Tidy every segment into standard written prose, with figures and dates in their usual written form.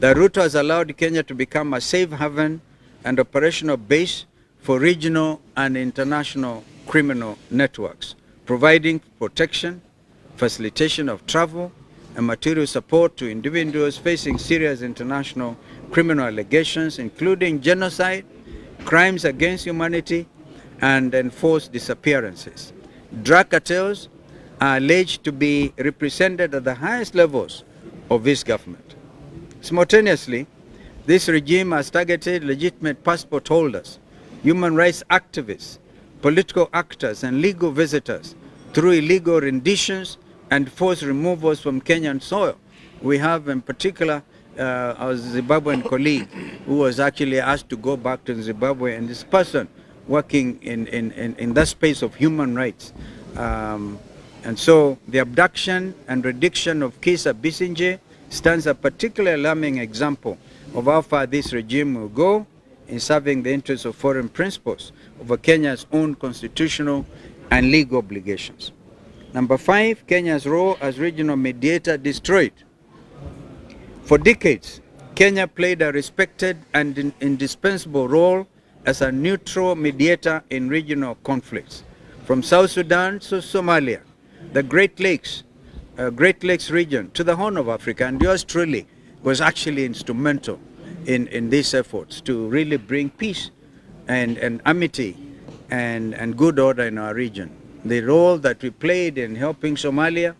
The Ruto has allowed Kenya to become a safe haven and operational base for regional and international criminal networks, providing protection, facilitation of travel, and material support to individuals facing serious international criminal allegations, including genocide, crimes against humanity, and enforced disappearances. Drug cartels are alleged to be represented at the highest levels of this government. Simultaneously, this regime has targeted legitimate passport holders, human rights activists, political actors, and legal visitors through illegal renditions and forced removals from Kenyan soil. We have in particular our Zimbabwean colleague who was actually asked to go back to Zimbabwe, and this person working in that space of human rights. And so the abduction and reduction of Kizza Besigye stands a particularly alarming example of how far this regime will go in serving the interests of foreign principles over Kenya's own constitutional and legal obligations. Number 5, Kenya's role as regional mediator destroyed. For decades, Kenya played a respected and indispensable role as a neutral mediator in regional conflicts. From South Sudan to Somalia, the Great Lakes region to the Horn of Africa, and yours truly was actually instrumental in these efforts to really bring peace and amity and good order in our region. The role that we played in helping Somalia,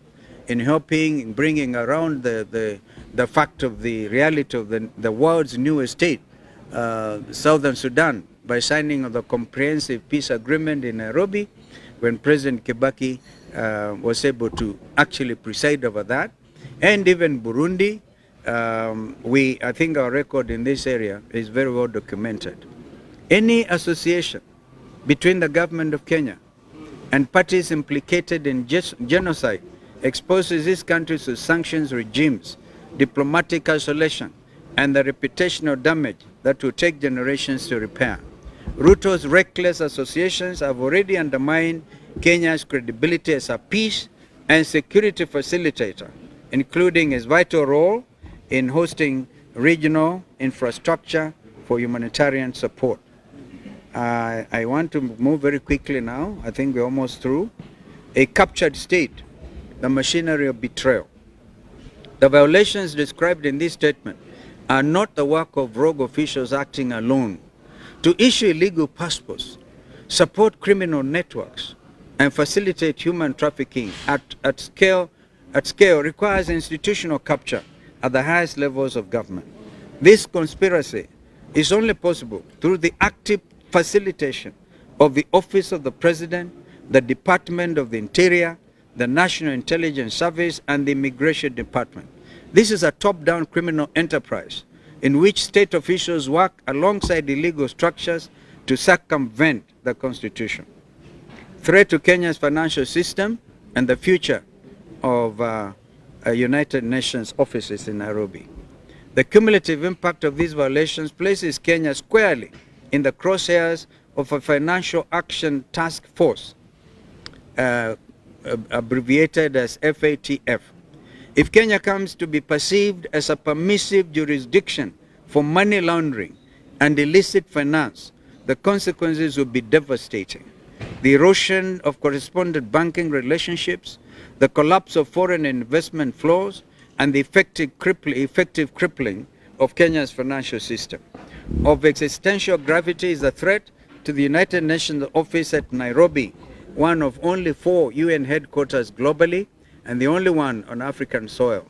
in bringing around the fact of the reality of the world's newest state, Southern Sudan, by signing of the comprehensive peace agreement in Nairobi, when President Kibaki was able to actually preside over that, and even Burundi. I think our record in this area is very well documented. Any association between the government of Kenya and parties implicated in genocide exposes these countries to sanctions regimes, diplomatic isolation, and the reputational damage that will take generations to repair. Ruto's reckless associations have already undermined Kenya's credibility as a peace and security facilitator, including his vital role in hosting regional infrastructure for humanitarian support. I want to move very quickly now. I think we're almost through. A captured state, the machinery of betrayal. The violations described in this statement are not the work of rogue officials acting alone. To issue illegal passports, support criminal networks, and facilitate human trafficking at scale requires institutional capture at the highest levels of government. This conspiracy is only possible through the active facilitation of the Office of the President, the Department of the Interior, the National Intelligence Service, and the Immigration Department. This is a top-down criminal enterprise in which state officials work alongside illegal structures to circumvent the Constitution. Threat to Kenya's financial system and the future of United Nations offices in Nairobi. The cumulative impact of these violations places Kenya squarely in the crosshairs of a Financial Action Task Force, abbreviated as FATF. If Kenya comes to be perceived as a permissive jurisdiction for money laundering and illicit finance, the consequences will be devastating. The erosion of correspondent banking relationships, the collapse of foreign investment flows, and the effective crippling of Kenya's financial system. Of existential gravity is the threat to the United Nations office at Nairobi, one of only 4 UN headquarters globally, and the only one on African soil.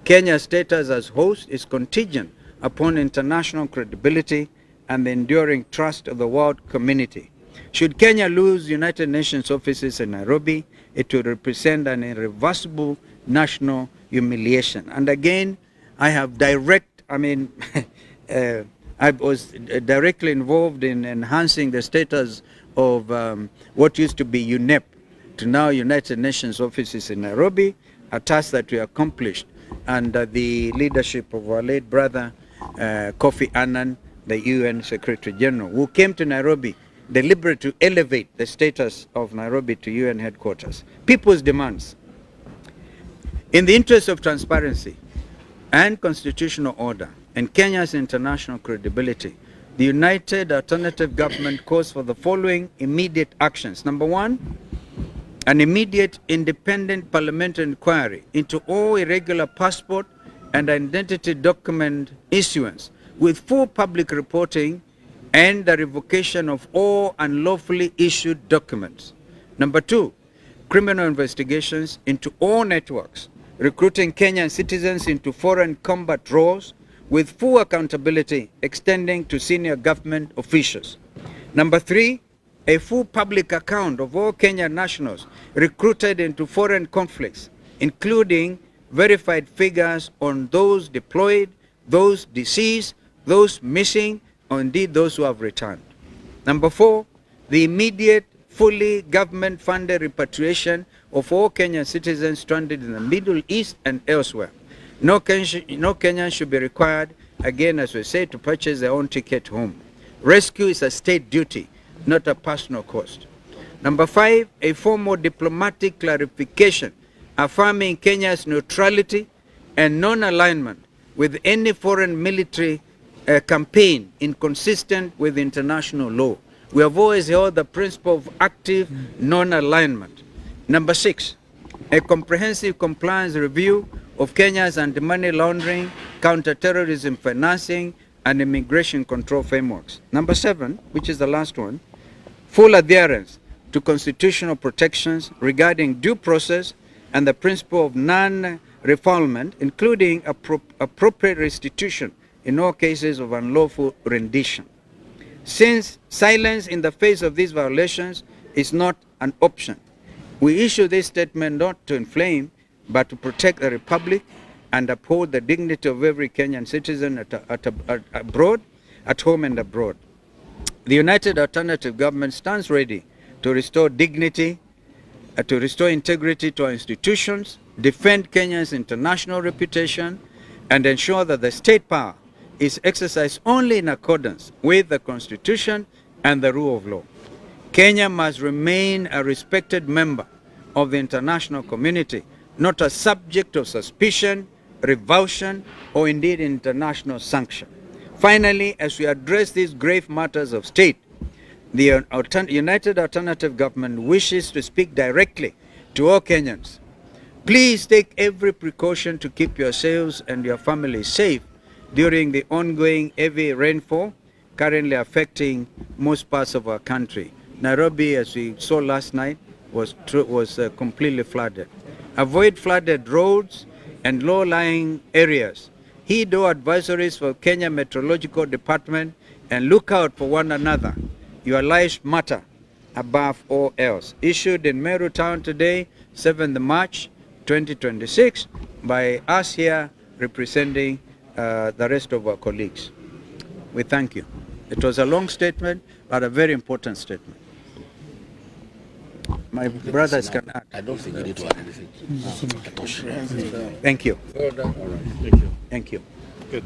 Kenya's status as host is contingent upon international credibility and the enduring trust of the world community. Should Kenya lose United Nations offices in Nairobi, it would represent an irreversible national humiliation. And again, I was directly involved in enhancing the status of what used to be UNEP to now United Nations offices in Nairobi, a task that we accomplished under the leadership of our late brother Kofi Annan, the UN Secretary General, who came to Nairobi deliberately to elevate the status of Nairobi to UN headquarters. People's demands. In the interest of transparency, and constitutional order and Kenya's international credibility, the United Alternative Government calls for the following immediate actions. Number one, an immediate independent parliamentary inquiry into all irregular passport and identity document issuance with full public reporting and the revocation of all unlawfully issued documents. Number two, criminal investigations into all networks recruiting Kenyan citizens into foreign combat roles with full accountability extending to senior government officials. Number three, a full public account of all Kenyan nationals recruited into foreign conflicts, including verified figures on those deployed, those deceased, those missing, or indeed those who have returned. Number four, the immediate, fully government-funded repatriation of all Kenyan citizens stranded in the Middle East and elsewhere. No Kenyan should be required, again as we say, to purchase their own ticket home. Rescue is a state duty, not a personal cost. Number five, a formal diplomatic clarification affirming Kenya's neutrality and non-alignment with any foreign military campaign inconsistent with international law. We have always held the principle of active non-alignment. Number six, a comprehensive compliance review of Kenya's anti-money laundering, counter-terrorism financing, and immigration control frameworks. Number seven, which is the last one, full adherence to constitutional protections regarding due process and the principle of non-refoulement, including appropriate restitution in all cases of unlawful rendition. Since silence in the face of these violations is not an option, we issue this statement not to inflame, but to protect the Republic and uphold the dignity of every Kenyan citizen abroad, at home and abroad. The United Alternative Government stands ready to restore dignity, to restore integrity to our institutions, defend Kenya's international reputation, and ensure that the state power is exercised only in accordance with the Constitution and the rule of law. Kenya must remain a respected member of the international community, not a subject of suspicion, revulsion, or indeed international sanction. Finally, as we address these grave matters of state, the United Alternative Government wishes to speak directly to all Kenyans. Please take every precaution to keep yourselves and your families safe during the ongoing heavy rainfall currently affecting most parts of our country. Nairobi, as we saw last night, was completely flooded. Avoid flooded roads and low-lying areas. Heed all advisories for Kenya Meteorological Department and look out for one another. Your lives matter above all else. Issued in Meru Town today, 7th March 2026, by us here representing the rest of our colleagues. We thank you. It was a long statement, but a very important statement. My brothers can add. I don't think you need to add anything. Thank you. Well done. All right. Thank you. Thank you. Good.